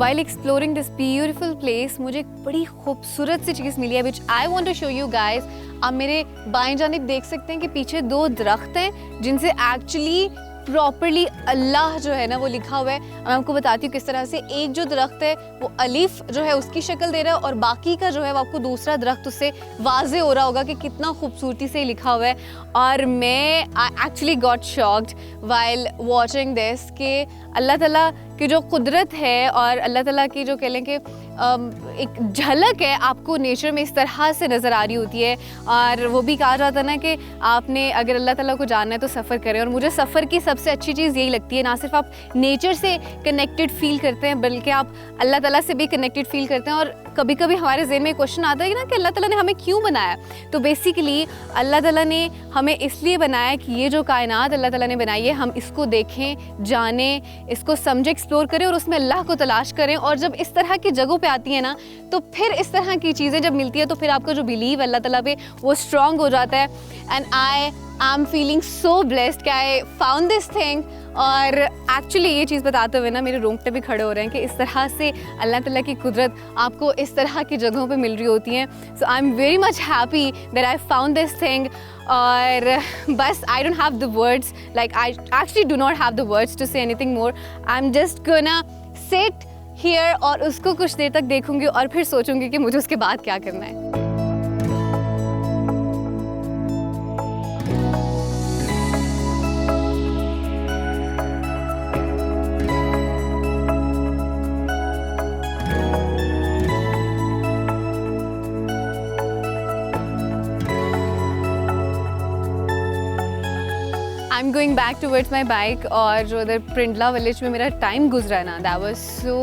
while exploring this beautiful place मुझे एक बड़ी खूबसूरत सी चीज़ मिली है which I want to show you guys. आप मेरे बाएं जानिब देख सकते हैं कि पीछे 2 दरख्त हैं जिनसे एक्चुअली प्रॉपरली अल्लाह जो है ना वो लिखा हुआ है. मैं आपको बताती हूँ किस तरह से. एक जो दरख्त है वो अलीफ जो है उसकी शक्ल दे रहा है और बाकी का जो है वो आपको दूसरा दरख्त उससे वाजे हो रहा होगा कि कितना खूबसूरती से लिखा हुआ है. और मैं actually got shocked while watching this कि अल्लाह ताला की जो कुदरत है और अल्लाह ताला की जो कह लें कि एक झलक है आपको नेचर में इस तरह से नज़र आ रही होती है. और वो भी कहा जाता है ना कि आपने अगर अल्लाह ताला को जानना है तो सफ़र करें. और मुझे सफ़र की सबसे अच्छी चीज़ यही लगती है, ना सिर्फ आप नेचर से कनेक्टेड फ़ील करते हैं बल्कि आप अल्लाह ताला से भी कनेक्टेड फ़ील करते हैं. और कभी कभी हमारे ज़हन में क्वेश्चन आता है ना कि अल्लाह ताला ने हमें क्यों बनाया. तो बेसिकली अल्लाह ताला ने हमें इसलिए बनाया कि ये जो कायनात अल्लाह ताला ने बनाई है हम इसको देखें, जानें, इसको समझें, एक्सप्लोर करें और उसमें अल्लाह को तलाश करें. और जब इस तरह की जगहों पे आती है ना तो फिर इस तरह की चीज़ें जब मिलती है तो फिर आपका जो बिलीव अल्लाह ताला पे वो स्ट्रॉन्ग हो जाता है. And I am feeling so blessed कि आई फाउंड दिस थिंग. और एक्चुअली ये चीज़ बताते हुए ना मेरे रोंगटे भी खड़े हो रहे हैं कि इस तरह से अल्लाह ताला की कुदरत आपको इस तरह की जगहों पे मिल रही होती हैं. So I am very much happy that I found this thing. और बस I don't have the words, like I actually do not have the words to say anything more. I am just gonna sit here और उसको कुछ देर तक देखूंगी और फिर सोचूंगी कि मुझे उसके बाद क्या करना है. I'm going back towards my bike. और जो उधर प्रिंडला विलेज में मेरा टाइम गुजरा है ना, that was so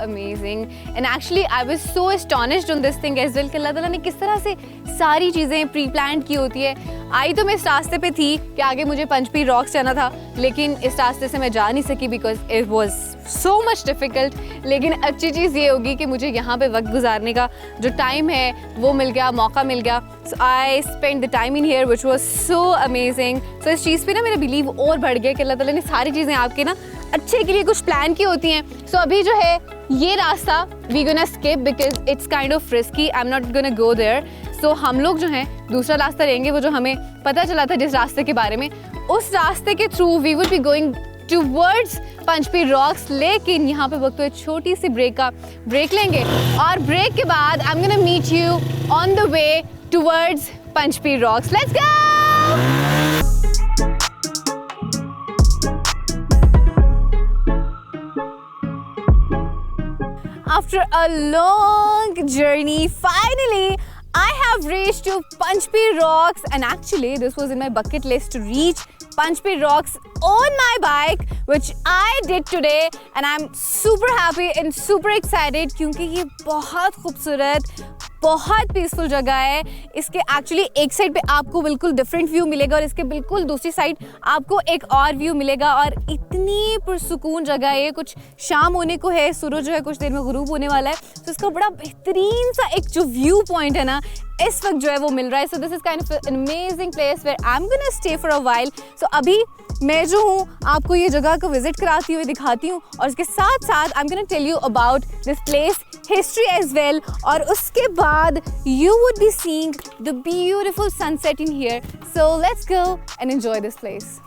amazing. And actually I was so astonished on this thing as well कि अल्लाह ताला ने किस तरह से सारी चीज़ें प्री प्लान की होती है. आई तो मैं इस रास्ते पे थी कि आगे मुझे पंचपीर रॉक्स जाना था, लेकिन इस रास्ते से मैं जा नहीं सकी because it was so much difficult. लेकिन अच्छी चीज़ ये होगी कि मुझे यहाँ पे वक्त गुजारने का जो टाइम है वो मिल गया, मौका मिल गया. So I spend the time in here which was so amazing. So इस चीज़ पे ना मेरा बिलीव और बढ़ गया कि अल्लाह ताला ने सारी चीज़ें आपके ना अच्छे के लिए कुछ प्लान की होती हैं. सो अभी जो है ये रास्ता we gonna skip because it's kind of risky. I am not gonna go there. So हम लोग जो हैं दूसरा रास्ता लेंगे, वो जो हमें पता चला था जिस रास्ते के बारे में, उस रास्ते के through we would be going towards Panchpir rocks. लेकिन यहाँ पे वक्त एक छोटी सी ब्रेक लेंगे और ब्रेक के बाद I am gonna meet you on the way towards Panchpir rocks. Let's go. After a long journey, finally I have reached to Panchpir Rocks, and actually this was in my bucket list to reach Panchpir Rocks on my bike, which I did today, and I'm super happy and super excited क्योंकि ये बहुत खूबसूरत, बहुत peaceful जगह है. इसके actually एक side पे आपको बिल्कुल डिफरेंट व्यू मिलेगा और इसके बिल्कुल दूसरी साइड आपको एक और व्यू मिलेगा. और इतनी पुरसुकून जगह है. कुछ शाम होने को है, सूरज जो है कुछ देर में गुरूब होने वाला है, तो इसका बड़ा बेहतरीन सा एक जो व्यू पॉइंट है ना इस वक्त जो है वो मिल रहा है. So this is kind of an amazing place where I am gonna stay for a while. So अभी मैं जो हूँ आपको ये जगह को विजिट कराती हुई दिखाती हूँ और इसके साथ साथ I am gonna tell you about this place history as well. और उसके बाद you would be seeing the beautiful sunset in here. So let's go and enjoy this place.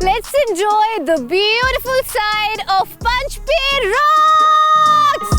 Let's enjoy the beautiful side of Panchpir Rocks!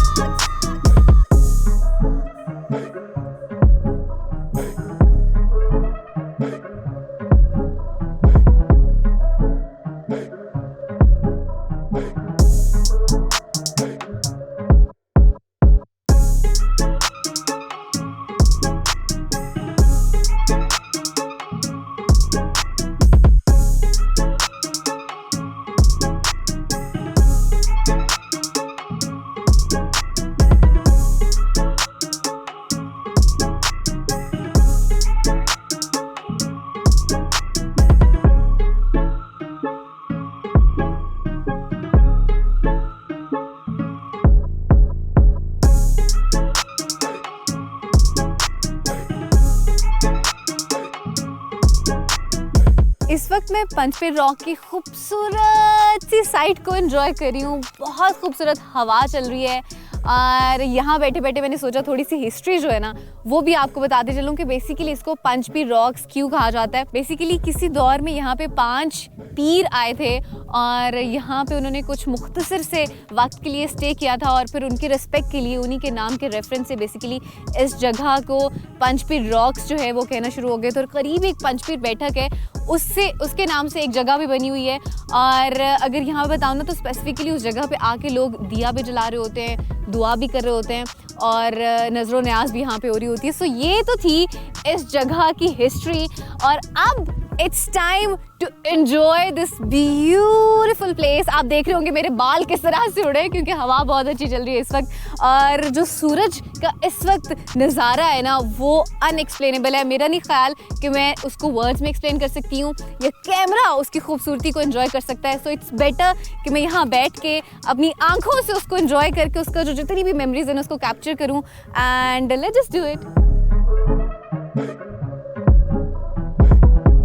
इस वक्त मैं पंचपेर rock की खूबसूरत सी site को enjoy कर रही हूँ। बहुत खूबसूरत हवा चल रही है और यहाँ बैठे बैठे मैंने सोचा थोड़ी सी हिस्ट्री जो है ना वो भी आपको बताते चलूँ कि बेसिकली इसको पंचपीर रॉक्स क्यों कहा जाता है। बेसिकली किसी दौर में यहाँ पे 5 पीर आए थे और यहाँ पे उन्होंने कुछ मुख्तसर से वक्त के लिए स्टे किया था और फिर उनके रिस्पेक्ट के लिए उन्हीं के नाम के रेफरेंस से बेसिकली इस जगह को पंचपीर रॉक्स जो है वो कहना शुरू हो गए थे। और करीब एक पंचपीर बैठक है उसके नाम से एक जगह भी बनी हुई है। और अगर यहाँ पे बताऊँ ना तो स्पेसिफिकली उस जगह पे आके लोग दिया भी जला रहे होते हैं, दुआ भी कर रहे होते हैं और नज़रो न्याज भी यहाँ पे हो रही होती है। सो ये तो थी इस जगह की हिस्ट्री और अब it's time to enjoy this beautiful place. आप देख रहे होंगे मेरे बाल किस तरह से उड़े क्योंकि हवा बहुत अच्छी चल रही है इस वक्त और जो सूरज का इस वक्त नज़ारा है ना वो अनएक्सप्लेनेबल है। मेरा नहीं ख्याल कि मैं उसको वर्ड्स में एक्सप्लेन कर सकती हूँ या कैमरा उसकी खूबसूरती को एंजॉय कर सकता है। सो इट्स बेटर कि मैं यहाँ बैठ के अपनी आंखों से उसको एंजॉय करके उसका जो जितनी भी मेमोरीज है उसको कैप्चर करूँ and let's just do it.